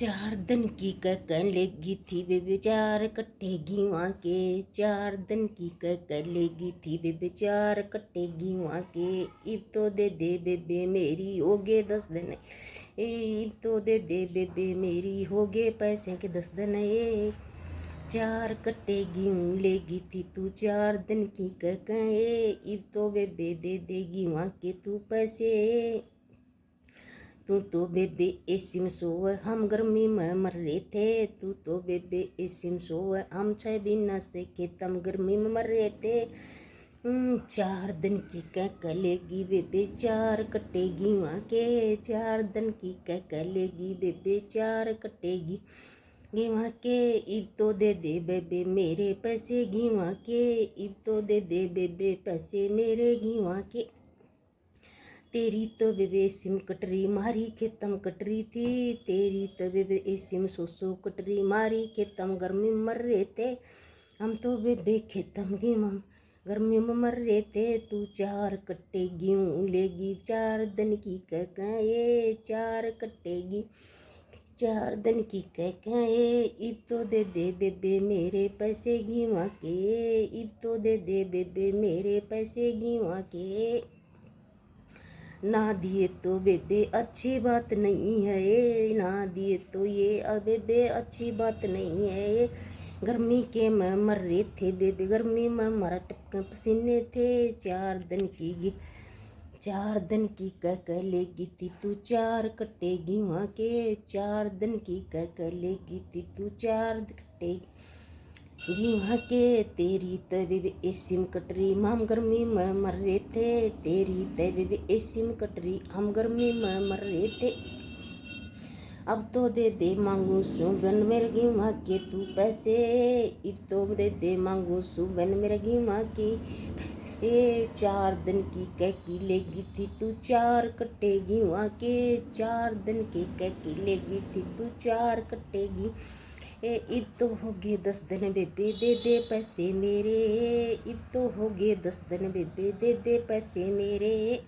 चार दिन की कह लेगी थी बेबे चार कटेगी वहाँ के। चार दिन की कह लेगी थी बेबे चार कटेगी वहाँ के। इब तो दे बेबे मेरी हो गए 10 दिन। इब तो दे बेबे मेरी हो गए पैसे के 10 दिन। चार कटेगी लेगी थी तू 4 दिन की कह। इब तो बेबे दे देगी वहाँ के तू पैसे। तू तो बेबे एसी में सोए हम गर्मी में मर रहे थे। तू तो बेबे एसी में सोए हम 6 महीना से खेतम गर्मी में मर रहे थे। 4 दिन की कह लेगी बेबे चार कटेगी वहाँ के। 4 दिन की कह लेगी बेबे चार कटेगी वहाँ के। इब तो दे बेबे मेरे पैसे घी वहाँ के। इब तो दे बेबे पैसे मेरे घी वहाँ के। तेरी तो बेबे सिम कटरी मारी खेतम कटरी थी। तेरी तो बेबे सिम सोसो कटरी मारी खेतम गर्मी में मर रहे थे। हम तो बेबे खेतम की मम गर्मी में मर रहे थे। तू चार कट्टे गेहूँ लेगी 4 दिन की कह। ये चार कट्टेगी 4 दिन की कह। इब तो दे बेबे मेरे पैसे घीवा के। इब तो दे बेबे मेरे पैसे घीवा के। ना दिए तो बेबे अच्छी बात नहीं है। ना दिए तो ये बेबे अच्छी बात नहीं है। गर्मी के में मर रहे थे बेबे गर्मी में मरा टपके पसीने थे। 4 दिन की कह लेगी थी तू चार कटेगी वहाँ के। 4 दिन की कह लेगी थी तू चार कटेगी वहाँ के। तेरी बेबे एसी में कटरी हम गर्मी में मर रहे थे। तेरी बेबे एसी में कटरी हम गर्मी में मर रहे थे। अब तो दे मांगू सुबन मेरे घी वहाँ के तू पैसे। अब तो दे मांगू सुबन मेरे घी वहाँ की। 4 दिन की कह लेगी थी तू चार कटेगी वहाँ के। 4 दिन की कह लेगी थी तू चार कटेगी। इब तो हो गए 10 दिन बेबे दे पैसे मेरे। इब तो हो गए 10 दिन बेबे दे पैसे मेरे।